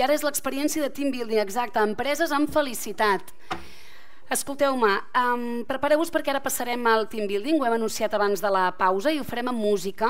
I ara és l'experiència de team building, exacte, empreses amb felicitat. Escolteu-me, prepareu-vos perquè ara passarem al team building, ho hem anunciat abans de la pausa i ho farem amb música,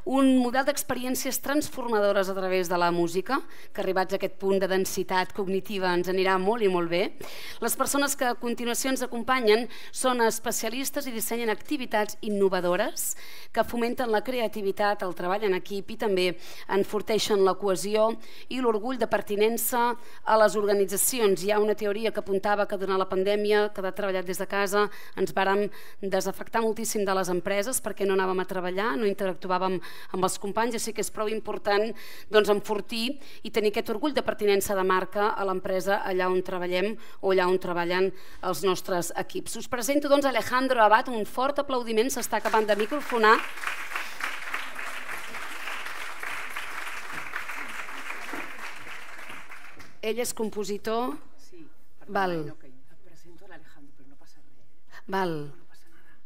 un model d'experiències transformadores a través de la música, que arribats a aquest punt de densitat cognitiva ens anirà molt i molt bé. Les persones que a continuació ens acompanyen són especialistes i dissenyen activitats innovadores que fomenten la creativitat, el treball en equip i també enforteixen la cohesió i l'orgull de pertinença a les organitzacions. Hi ha una teoria que apuntava que durant la pandèmia que de treballat des de casa ens vàrem desafectar moltíssim de les empreses perquè no anàvem a treballar, no interactuàvem amb els companys, així que és prou important enfortir i tenir aquest orgull de pertinença de marca a l'empresa allà on treballem o allà on treballen els nostres equips. Us presento Alejandro Abad, un fort aplaudiment, s'està acabant de microfonar. Ell és compositor. Sí, val. Val. No pasa nada.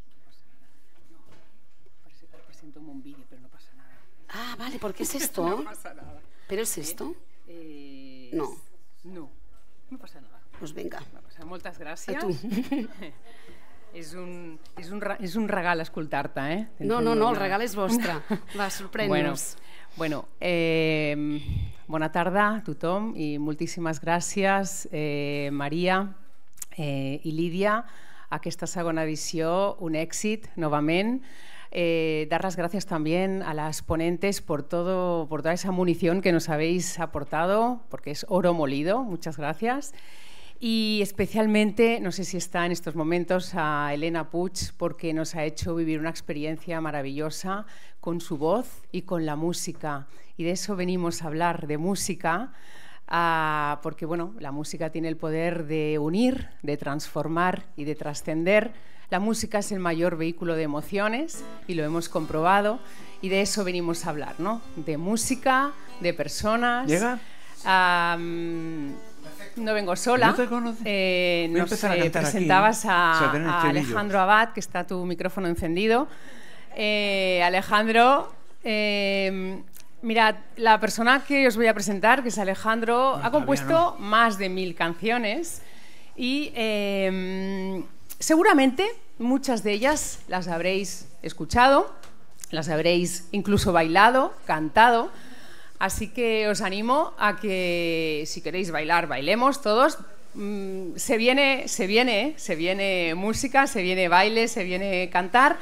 No, presento un vídeo, pero no pasa nada. Ah, vale, ¿por qué es esto? No pasa nada. ¿Pero es esto? No. No, no pasa nada. Pues venga. No pasa. Moltes gràcies. A tu. És un regal escoltar-te, eh? No, el regal és vostre. Va, sorprèn-nos. Bueno, bona tarda a tothom i moltíssimes gràcies, Maria i Lídia. Aquesta segona edició, un èxit, novament. Dar las gracias también a las ponentes por toda esa munición que nos habéis aportado, porque es oro molido. Muchas gracias. Y especialmente, no sé si está en estos momentos, a Elena Puig, porque nos ha hecho vivir una experiencia maravillosa con su voz y con la música. Y de eso venimos a hablar, de música, porque bueno, la música tiene el poder de unir, de transformar y de trascender. La música es el mayor vehículo de emociones y lo hemos comprobado y de eso venimos a hablar, ¿no? De música, de personas. ¿Llega? No vengo sola. ¿No te conoces? No sé, presentabas a Alejandro Abad, que está tu micrófono encendido. Alejandro, mirad, la persona que os voy a presentar, que es Alejandro, ha compuesto más de 1000 canciones y seguramente muchas de ellas las habréis escuchado, las habréis incluso bailado, cantado, así que os animo a que si queréis bailar, bailemos todos. Se viene música, se viene baile, se viene cantar.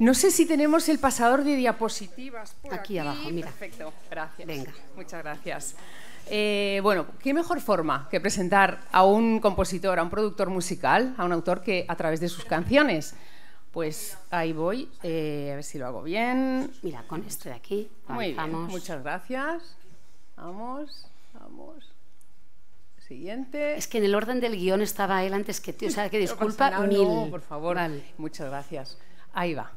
No sé si tenemos el pasador de diapositivas por aquí abajo, mira. Perfecto, gracias. Venga. Muchas gracias. Bueno, ¿qué mejor forma que presentar a un compositor, a un productor musical, a un autor que a través de sus canciones? Pues ahí voy, a ver si lo hago bien. Mira, con esto de aquí. Muy bien, muchas gracias. Vamos. Siguiente. Es que en el orden del guión estaba él antes que tú, o sea, que disculpa no, mil. No, por favor. Vale. Muchas gracias. Ahí va.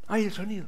¡Ay, el sonido!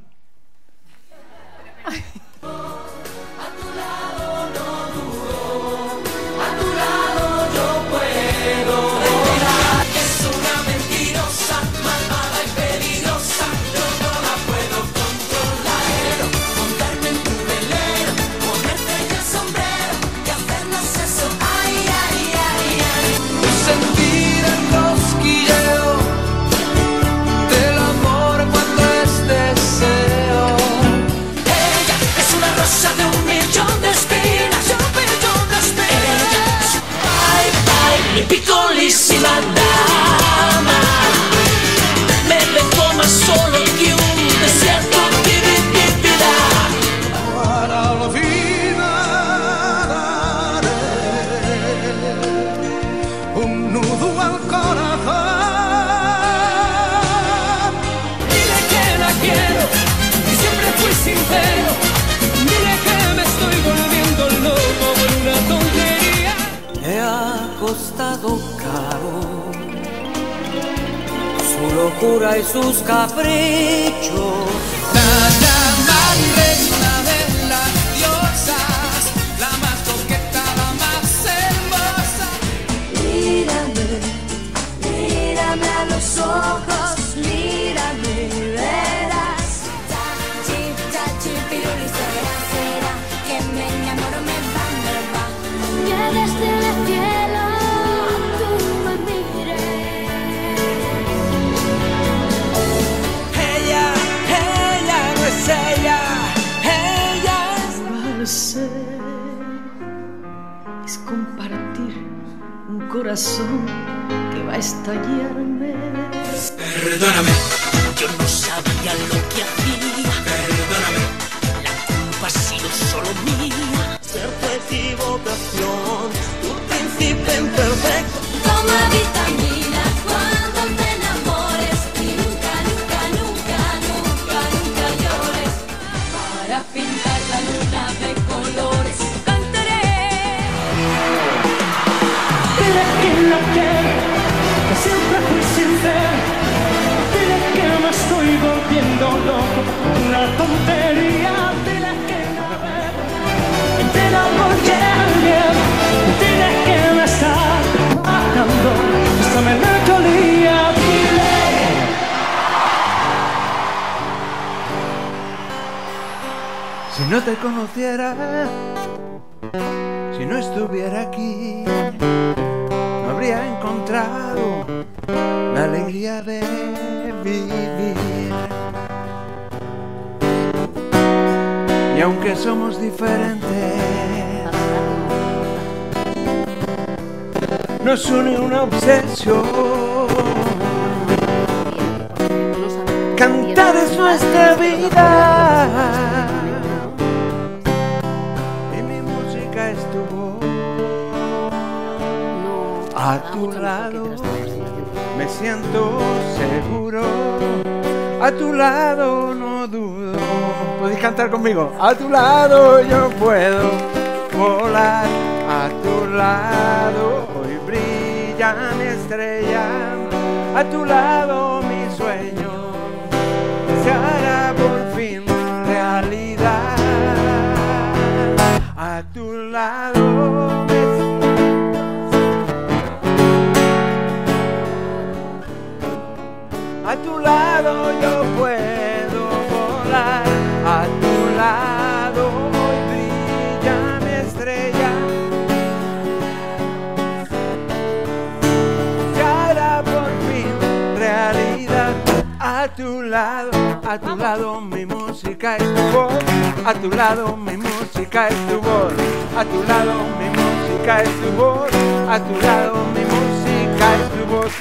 Piccolissima dama, me vengo más solo que un desierto que vivirá. Para la vida daré un nudo al corazón. Dile que la quiero y siempre fui sincero. Dile que me estoy volviendo loco por una tontería. Le ha costado caro su locura y sus caprichos. La más reina de las diosas, la más coqueta, la más hermosa. Mírame a los ojos, mírame, verás. Chachi, chachi, piruli, será, que me enamoro, me es compartir un corazón que va a estallarme. Perdóname, yo no sabía lo que hacía. Perdóname, la culpa ha sido solo mía. Ser tu equivocación, tu príncipe imperfecto. Toma vitamina cuando te enamores y nunca, nunca, nunca, nunca, nunca llores. Para pintar la luna de colores cantaré. Dile que la quiero, que siempre fui sincero. Dile que me estoy volviendo loco, una tontería. Dile que navego entre el amor y el miedo. Dile que me está matando esta melancolía. Dile. Si no te conociera, si no estuviera aquí, no habría encontrado la alegría de vivir. Y aunque somos diferentes, nos une una obsesión. Cantar es nuestra vida. Y mi música es tu voz. A tu lado me siento seguro. A tu lado no dudo. ¿Podéis cantar conmigo? A tu lado yo puedo volar. A tu lado hoy brillan estrellas. A tu lado mi sueño se hará por fin realidad. A tu lado me a tu lado yo puedo volar. A tu lado hoy brilla mi estrella. Se hará por fin realidad. A tu lado mi música es tu voz. A tu lado mi música es tu voz. A tu lado mi música es tu voz. A tu lado mi música es tu voz.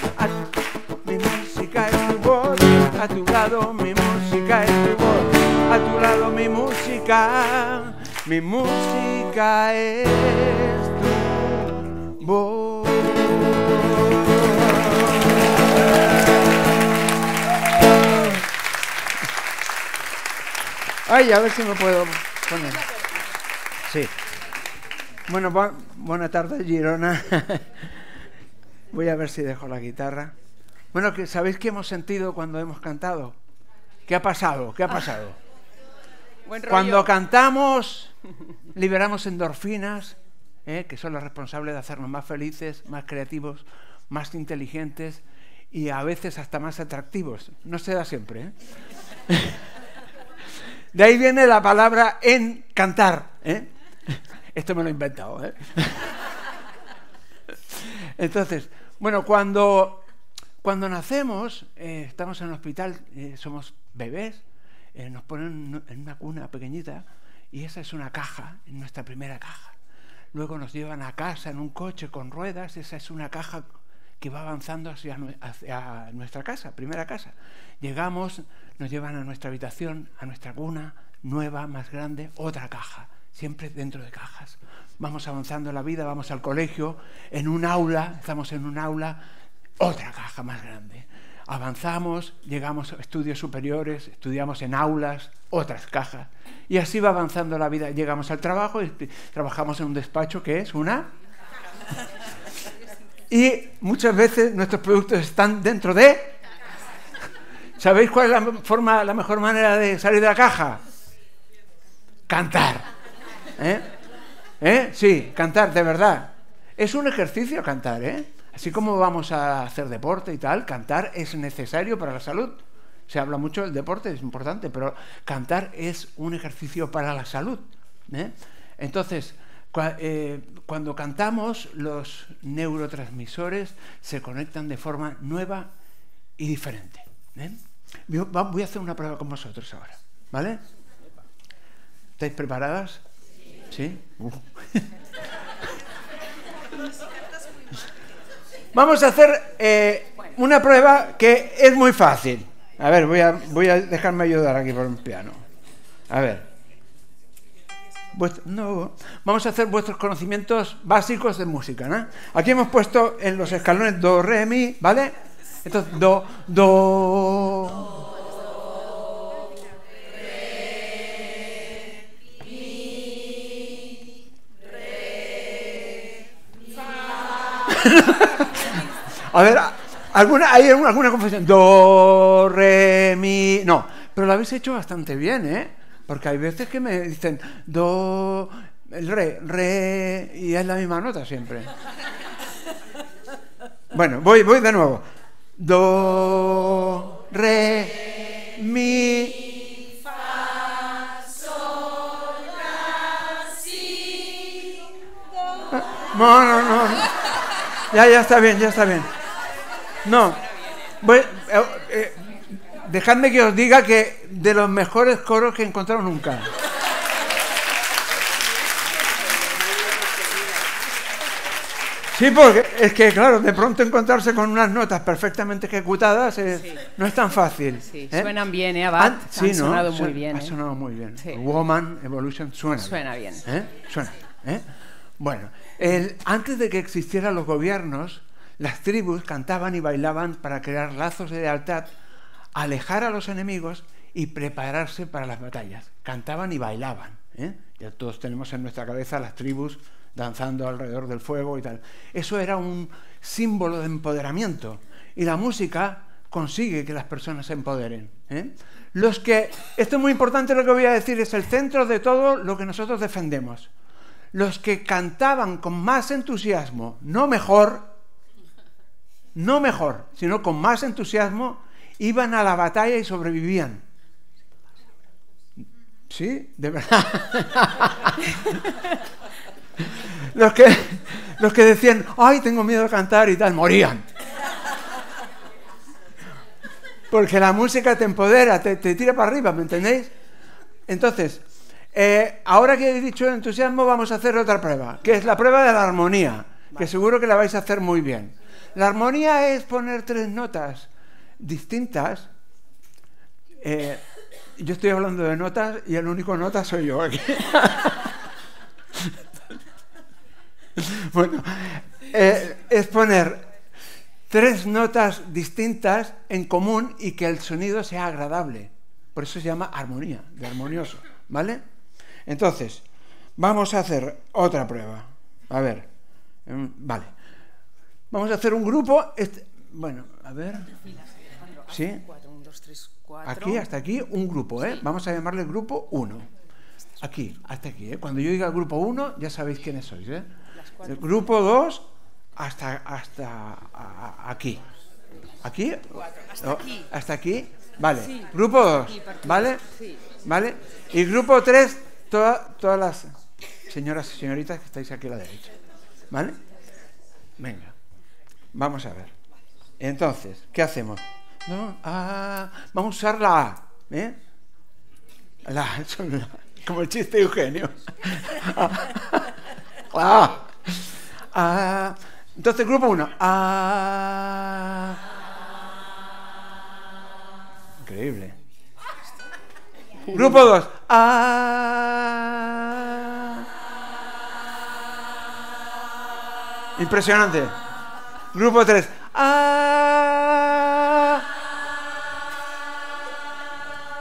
Mi música es tu voz. A tu lado mi música es tu voz. A tu lado mi música es tu voz. Ay, a ver si me puedo poner. Sí. Bueno, buena tarde, Girona. Voy a ver si dejo la guitarra. Bueno, ¿sabéis qué hemos sentido cuando hemos cantado? ¿Qué ha pasado? ¿Qué ha pasado? Buen rollo. Cuando cantamos, liberamos endorfinas, que son las responsables de hacernos más felices, más creativos, más inteligentes y a veces hasta más atractivos. No se da siempre, ¿eh? De ahí viene la palabra encantar, ¿eh? Esto me lo he inventado, ¿eh? Entonces, bueno, cuando nacemos, estamos en el hospital, somos bebés, nos ponen en una cuna pequeñita y esa es una caja, nuestra primera caja. Luego nos llevan a casa en un coche con ruedas, esa es una caja que va avanzando hacia nuestra casa, primera casa. Llegamos, nos llevan a nuestra habitación, a nuestra cuna nueva, más grande, otra caja, siempre dentro de cajas. Vamos avanzando en la vida, vamos al colegio, en un aula, estamos en un aula, otra caja más grande. Avanzamos, llegamos a estudios superiores, estudiamos en aulas, otras cajas. Y así va avanzando la vida. Llegamos al trabajo y trabajamos en un despacho que es una... Y muchas veces nuestros productos están dentro de... ¿Sabéis cuál es la mejor manera de salir de la caja? Cantar. Sí, cantar, de verdad. Es un ejercicio cantar, ¿eh? Así como vamos a hacer deporte y tal, cantar es necesario para la salud. Se habla mucho del deporte, es importante, pero cantar es un ejercicio para la salud, ¿eh? Entonces, cuando cantamos, los neurotransmisores se conectan de forma nueva y diferente, ¿eh? Voy a hacer una prueba con vosotros ahora, ¿vale? ¿Estáis preparadas? ¿Sí? Vamos a hacer una prueba que es muy fácil. A ver, voy a dejarme ayudar aquí por un piano. A ver. No, vamos a hacer vuestros conocimientos básicos de música, ¿no? Aquí hemos puesto en los escalones do, re, mi, ¿vale? Entonces, do, re, mi, re, fa. A ver, ¿hay alguna confusión? Do, re, mi... No, pero lo habéis hecho bastante bien, ¿eh? Porque hay veces que me dicen do, el re, y es la misma nota siempre. Bueno, voy de nuevo. Do, re, mi, fa, sol, la, si, do. No. Ya está bien. No. Dejadme que os diga que de los mejores coros que he encontrado nunca. Sí, porque es que, claro, de pronto encontrarse con unas notas perfectamente ejecutadas no es tan fácil. Sí, suenan bien, Abad. Sí, Han sonado muy bien. Ha sonado muy bien. Sí. Woman, Evolution, suena bien. Suena. Bueno, antes de que existieran los gobiernos, las tribus cantaban y bailaban para crear lazos de lealtad, alejar a los enemigos y prepararse para las batallas. Cantaban y bailaban. Ya todos tenemos en nuestra cabeza las tribus danzando alrededor del fuego y tal. Eso era un símbolo de empoderamiento. Y la música consigue que las personas se empoderen. Esto es muy importante, lo que voy a decir, es el centro de todo lo que nosotros defendemos. Los que cantaban con más entusiasmo, no mejor, sino con más entusiasmo, iban a la batalla y sobrevivían. ¿Sí? De verdad. Los que decían, ay, tengo miedo de cantar y tal, morían. Porque la música te empodera, te tira para arriba, ¿me entendéis? Entonces, ahora que he dicho entusiasmo, vamos a hacer otra prueba, que es la prueba de la armonía, que seguro que la vais a hacer muy bien. La armonía es poner 3 notas distintas. Yo estoy hablando de notas y el único nota soy yo aquí. Bueno, es poner 3 notas distintas en común y que el sonido sea agradable. Por eso se llama armonía, de armonioso, ¿vale? Entonces, vamos a hacer otra prueba. A ver, vale. Vamos a hacer un grupo. Bueno, a ver. ¿Sí? Aquí, hasta aquí, un grupo, ¿eh? Vamos a llamarle grupo 1. Aquí, hasta aquí, ¿eh? Cuando yo diga grupo 1, ya sabéis quiénes sois, ¿eh? El grupo 2, hasta aquí. ¿Aquí? Hasta aquí. Vale. Grupo 2, ¿vale? ¿Vale? Y grupo 3, todas las señoras y señoritas que estáis aquí a la derecha. ¿Vale? Venga. Vamos a ver. Entonces, ¿qué hacemos? No, vamos a usar la A, ¿eh? Como el chiste de Eugenio. Entonces, grupo 1. Increíble. Grupo 2. Impresionante. Grupo 3.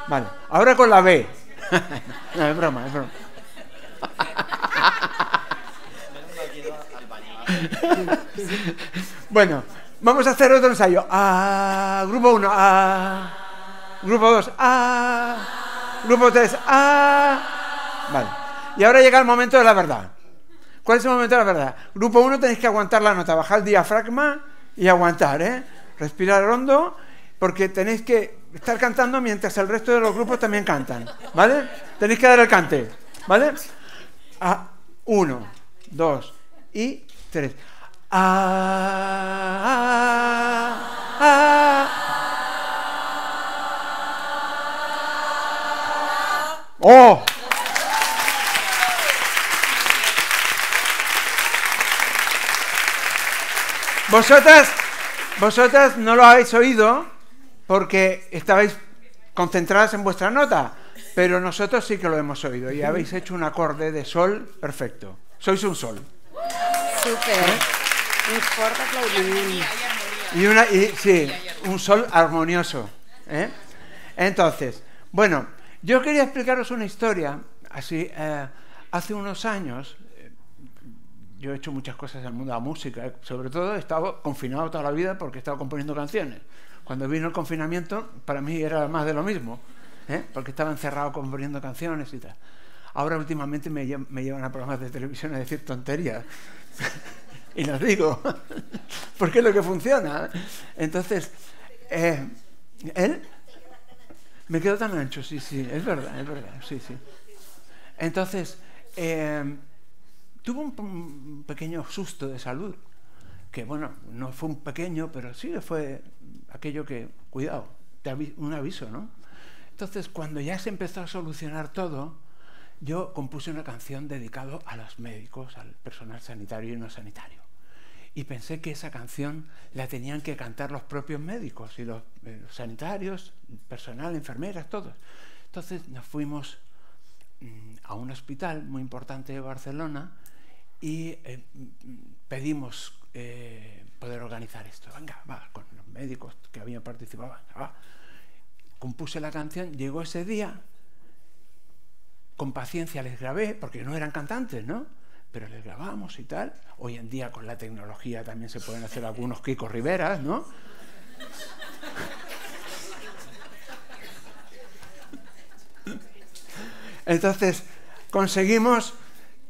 Vale, ahora con la B. No, es broma. Bueno, vamos a hacer otro ensayo. Grupo 1. Grupo 2. Grupo 3. Vale. Y ahora llega el momento de la verdad. ¿Cuál es el momento de la verdad? Grupo 1 tenéis que aguantar la nota, bajar el diafragma y aguantar, ¿eh? Respirar hondo, porque tenéis que estar cantando mientras el resto de los grupos también cantan, ¿vale? Tenéis que dar el cante, ¿vale? 1, 2 y 3. ¡Oh! Vosotras no lo habéis oído porque estabais concentradas en vuestra nota, pero nosotros sí que lo hemos oído y habéis hecho un acorde de sol perfecto. Sois un sol. Súper. Un fort aplaudiment. Sí, un sol armonioso. Entonces, bueno, yo quería explicaros una historia. Así, hace unos años, yo he hecho muchas cosas en el mundo de la música. Sobre todo he estado confinado toda la vida porque he estado componiendo canciones. Cuando vino el confinamiento, para mí era más de lo mismo, porque estaba encerrado componiendo canciones y tal. Ahora últimamente me llevan a programas de televisión a decir tonterías. Y las digo, porque es lo que funciona. Entonces, él me quedó tan ancho, sí, es verdad, sí. Entonces, tuvo un pequeño susto de salud, que bueno, no fue un pequeño, pero sí fue aquello que, cuidado, un aviso, ¿no? Entonces, cuando ya se empezó a solucionar todo, yo compuse una canción dedicada a los médicos, al personal sanitario y no sanitario. Y pensé que esa canción la tenían que cantar los propios médicos y los sanitarios, personal, enfermeras, todos. Entonces nos fuimos a un hospital muy importante de Barcelona y pedimos poder organizar esto. Venga, va, con los médicos que habían participado, va. Compuse la canción, llegó ese día, con paciencia les grabé, porque no eran cantantes, ¿no? Pero les grabamos y tal. Hoy en día con la tecnología también se pueden hacer algunos Kiko Riveras, ¿no? Entonces conseguimos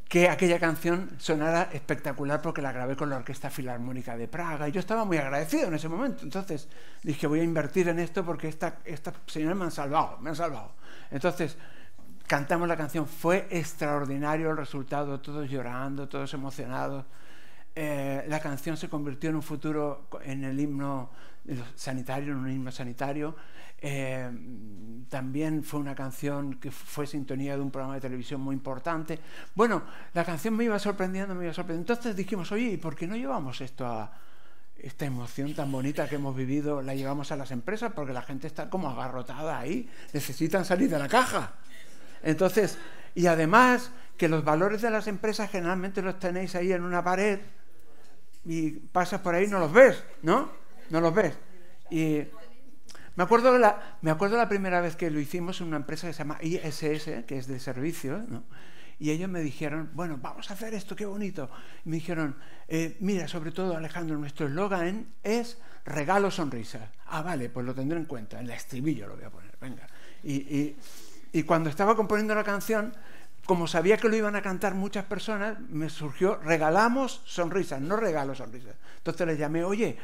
que aquella canción sonara espectacular porque la grabé con la Orquesta Filarmónica de Praga y yo estaba muy agradecido en ese momento. Entonces dije, voy a invertir en esto porque estas señores me han salvado. Entonces cantamos la canción, fue extraordinario el resultado, todos llorando, todos emocionados. La canción se convirtió en un futuro en el himno sanitario, en un himno sanitario. También fue una canción que fue sintonía de un programa de televisión muy importante. Bueno, la canción me iba sorprendiendo. Entonces dijimos, oye, ¿y por qué no llevamos esta emoción tan bonita que hemos vivido, la llevamos a las empresas? Porque la gente está como agarrotada ahí, necesitan salir de la caja. Entonces, y además que los valores de las empresas generalmente los tenéis ahí en una pared y pasas por ahí y no los ves, ¿no? No los ves. Y me acuerdo la primera vez que lo hicimos en una empresa que se llama ISS, que es de servicios, ¿no? Y ellos me dijeron, bueno, vamos a hacer esto, qué bonito. Y me dijeron, mira, sobre todo, Alejandro, nuestro eslogan es regalo sonrisas. Ah, vale, pues lo tendré en cuenta, en el estribillo lo voy a poner, venga. Y cuando estaba componiendo la canción, como sabía que lo iban a cantar muchas personas, me surgió regalamos sonrisas, no regalo sonrisas. Entonces les llamé, oye,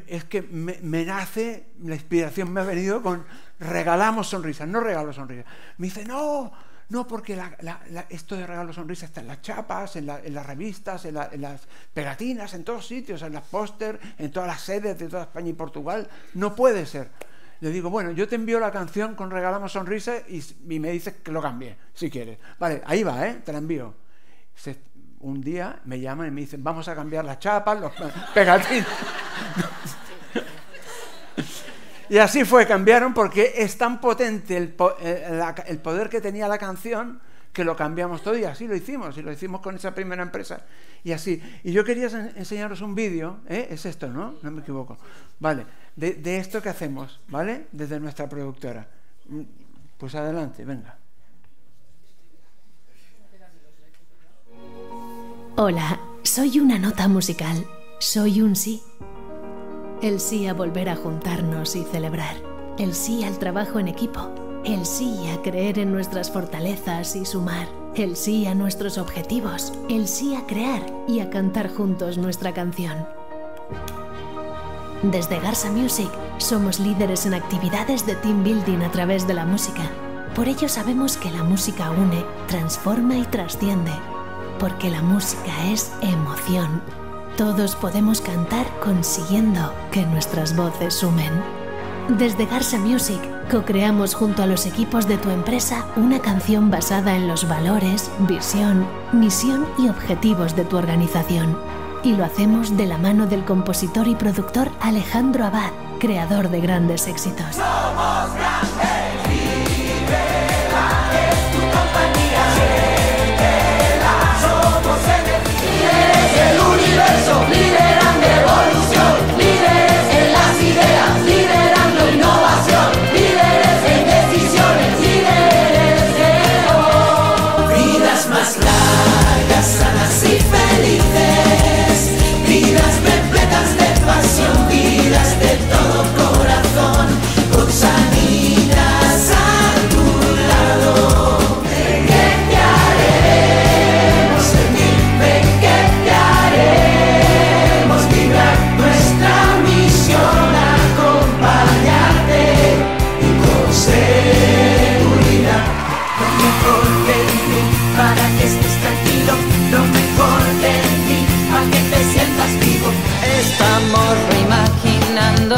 es que me nace, la inspiración me ha venido con regalamos sonrisas, no regalo sonrisas. Me dice, no, porque esto de regalo sonrisas está en las chapas, en las revistas, en las pegatinas, en todos sitios, en las póster, en todas las sedes de toda España y Portugal. No puede ser. Le digo, bueno, yo te envío la canción con regalamos sonrisas y me dices que lo cambie, si quieres. Vale, ahí va, te la envío. Un día me llaman y me dicen, vamos a cambiar las chapas, los pegatines. Y así fue, cambiaron porque es tan potente el poder que tenía la canción que lo cambiamos todo y así lo hicimos. Y lo hicimos con esa primera empresa. Y así. Y yo quería enseñaros un vídeo, es esto, ¿no? No me equivoco. Vale, de esto que hacemos, ¿vale? Desde nuestra productora. Pues adelante, venga. Hola, soy una nota musical. Soy un sí. El sí a volver a juntarnos y celebrar. El sí al trabajo en equipo. El sí a creer en nuestras fortalezas y sumar. El sí a nuestros objetivos. El sí a crear y a cantar juntos nuestra canción. Desde Garza Music somos líderes en actividades de team building a través de la música. Por ello sabemos que la música une, transforma y trasciende. Porque la música es emoción. Todos podemos cantar consiguiendo que nuestras voces sumen. Desde Garza Music, co-creamos junto a los equipos de tu empresa una canción basada en los valores, visión, misión y objetivos de tu organización. Y lo hacemos de la mano del compositor y productor Alejandro Abad, creador de grandes éxitos. Somos grandes, libera, es tu compañía. Siéntela, somos líderes del universo, liderando evolución, líderes en las ideas, liderando innovación, líderes en decisiones, líderes de hoy. Vidas más largas, sanas y felices, vidas repletas de pasión, vidas de todo corazón, con sanitas a tu lado. Ven que te haremos sentir, ven que te haremos vibrar, nuestra misión acompañarte y con seguridad. Lo mejor de ti para que estés tranquilo, lo mejor de ti para que te sientas vivo. Estamos reimaginando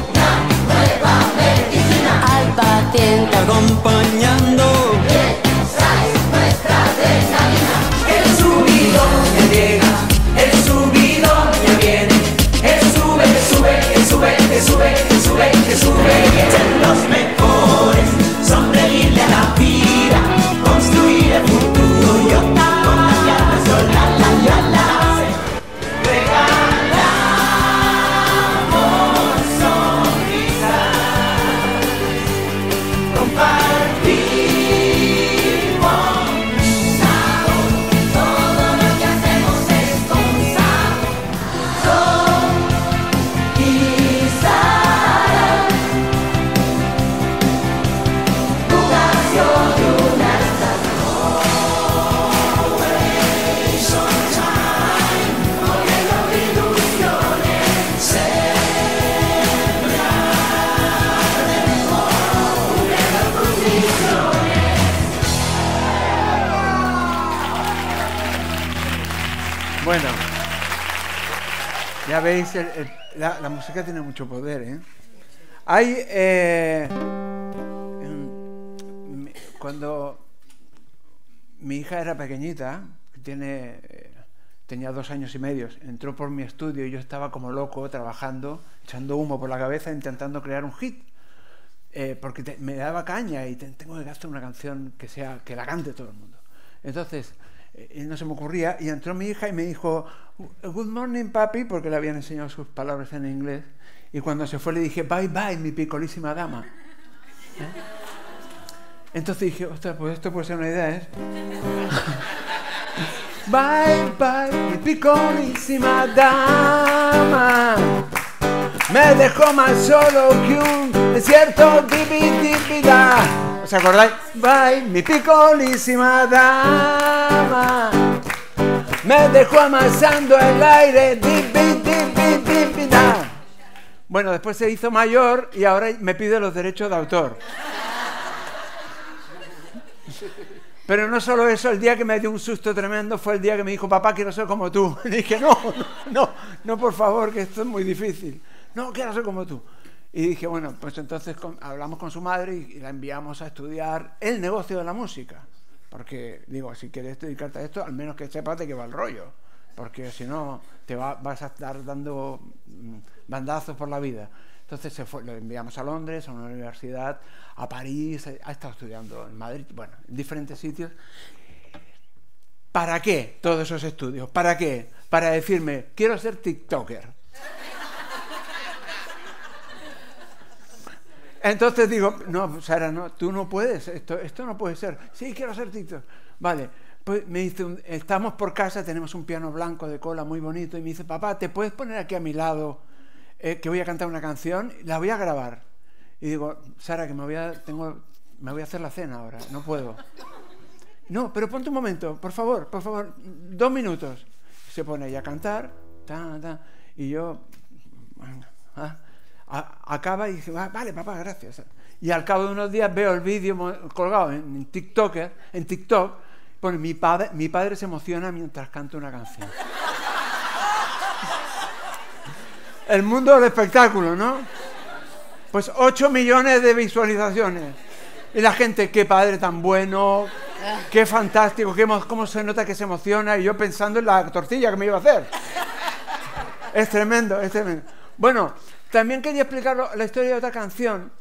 una nueva medicina al paciente, acompañando nuestra adrenalina. El subidón ya llega, el subidón ya viene, el sube, que sube, que sube, que sube, que sube, que sube. Ser los mejores, sonreírle a la vida, construir el futuro, yo contagiar la sol, la la la. Bueno, ya veis, la música tiene mucho poder, ¿eh? Hay, cuando mi hija era pequeñita, tenía 2 años y medio, entró por mi estudio y yo estaba como loco trabajando, echando humo por la cabeza, intentando crear un hit, porque me daba caña y tengo que hacer una canción que la cante todo el mundo. Entonces, no se me ocurría, y entró mi hija y me dijo "Good morning, papi", porque le habían enseñado sus palabras en inglés, y cuando se fue le dije "Bye bye, mi picolísima dama". Entonces dije, ostras, pues esto puede ser una idea, ¿eh? Bye bye, mi picolísima dama, me dejó más solo que un desierto, dividida. ¿Os acordáis? Bye, mi picolísima dama, me dejó amasando el aire, dividida. Bueno, después se hizo mayor y ahora me pide los derechos de autor. Pero no solo eso, el día que me dio un susto tremendo fue el día que me dijo "Papá, quiero ser como tú". Y dije no, por favor, que esto es muy difícil. No, quiero ser como tú. Y dije, bueno, pues entonces hablamos con su madre y la enviamos a estudiar el negocio de la música. Porque, digo, si quieres dedicarte a esto, al menos que sepas de qué va el rollo. Porque si no, vas a estar dando bandazos por la vida. Entonces lo enviamos a Londres, a una universidad, a París, ha estado estudiando en Madrid, bueno, en diferentes sitios. ¿Para qué todos esos estudios? ¿Para qué? Para decirme, quiero ser TikToker. Entonces digo, no, Sara, no, tú no puedes, esto no puede ser. Sí, quiero ser TikTok. Vale, pues me dice, estamos por casa, tenemos un piano blanco de cola muy bonito, y me dice, papá, ¿te puedes poner aquí a mi lado que voy a cantar una canción? La voy a grabar. Y digo, Sara, que me voy a hacer la cena ahora, no puedo. No, pero ponte un momento, por favor, 2 minutos. Se pone ella a cantar, y yo... acaba y dice, vale, papá, gracias. Y al cabo de unos días veo el vídeo colgado en TikTok, pone mi padre se emociona mientras canta una canción. El mundo del espectáculo, ¿no? Pues 8 millones de visualizaciones. Y la gente, qué padre tan bueno, Qué fantástico, cómo se nota que se emociona, y yo pensando en la tortilla que me iba a hacer. Es tremendo, es tremendo. Bueno, también quería explicar la historia de otra canción.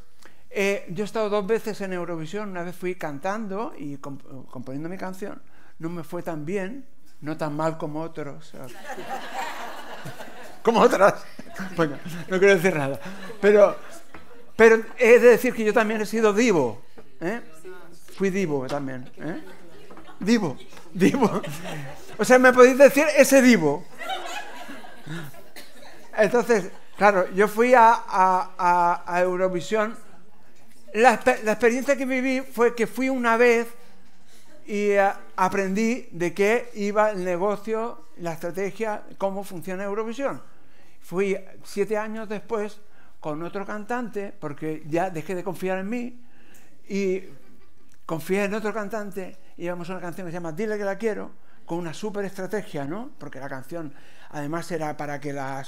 Yo he estado 2 veces en Eurovisión. Una vez fui cantando y componiendo mi canción. No me fue tan bien, no tan mal como otros. Como otras. Bueno, no quiero decir nada. Pero he de decir que yo también he sido divo. Fui divo también. Divo. O sea, me podéis decir ese divo. Entonces, claro, yo fui a Eurovisión. La experiencia que viví fue que fui una vez y aprendí de qué iba el negocio, la estrategia, cómo funciona Eurovisión. Fui 7 años después con otro cantante, porque ya dejé de confiar en mí y confié en otro cantante, y llevamos una canción que se llama Dile que la quiero, con una súper estrategia, ¿no? Porque la canción además era para que la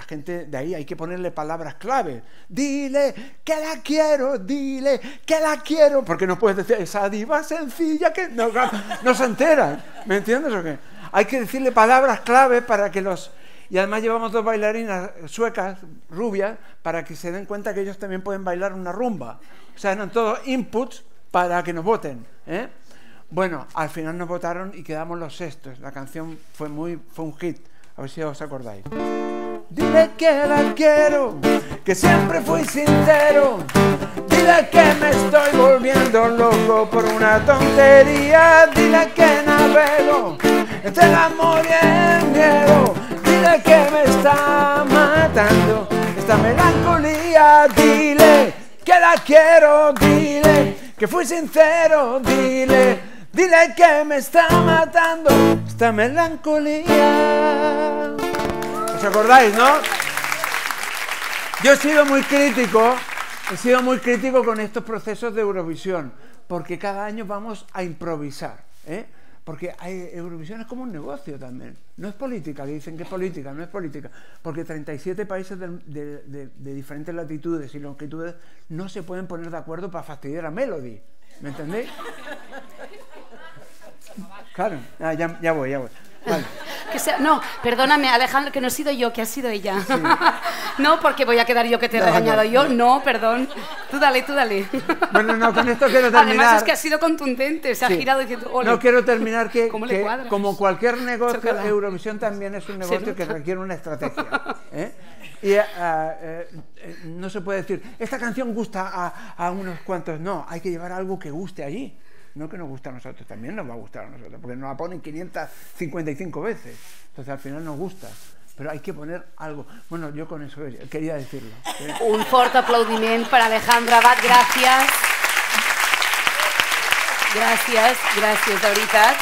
gente de ahí hay que ponerle palabras clave. Dile que la quiero, dile que la quiero, porque no puedes decir esa diva sencilla que no se enteran, ¿me entiendes o qué? Hay que decirle palabras clave para que los... Y además llevamos 2 bailarinas suecas, rubias, para que se den cuenta que ellos también pueden bailar una rumba. O sea, eran todos inputs para que nos voten, ¿eh? Bueno, al final nos votaron y quedamos los 6º. La canción fue un hit. A ver si os acordáis. Dile que la quiero, que siempre fui sincero. Dile que me estoy volviendo loco por una tontería. Dile que navego entre el amor y el miedo. Dile que me está matando esta melancolía. Dile que la quiero, dile que fui sincero. Dile que me está matando esta melancolía. ¿Os acordáis, no? Yo he sido muy crítico con estos procesos de Eurovisión, porque cada año vamos a improvisar, ¿eh? Porque Eurovisión es como un negocio también. No es política, que dicen que es política, no es política. Porque 37 países de diferentes latitudes y longitudes no se pueden poner de acuerdo para fastidiar a Melody. ¿Me entendéis? Claro, ya voy. Vale. No, perdóname, Alejandro, que no he sido yo, que ha sido ella. Sí. No, porque voy a quedar yo que te he regañado yo. No, perdón. Tú dale. Bueno, no, con esto quiero terminar. Además es que ha sido contundente, se ha girado diciendo... Ole. No, quiero terminar que como cualquier negocio, Chocolate. Eurovisión también es un negocio que requiere una estrategia, ¿eh? Y no se puede decir, esta canción gusta a unos cuantos. No, hay que llevar algo que guste allí. No que nos gusta a nosotros, también nos va a gustar a nosotros, porque nos la ponen 555 veces. Entonces al final nos gusta. Pero hay que poner algo. Bueno, yo con eso quería decirlo. Un fuerte aplaudiment per Alejandra Abad. Gràcies, de veritat.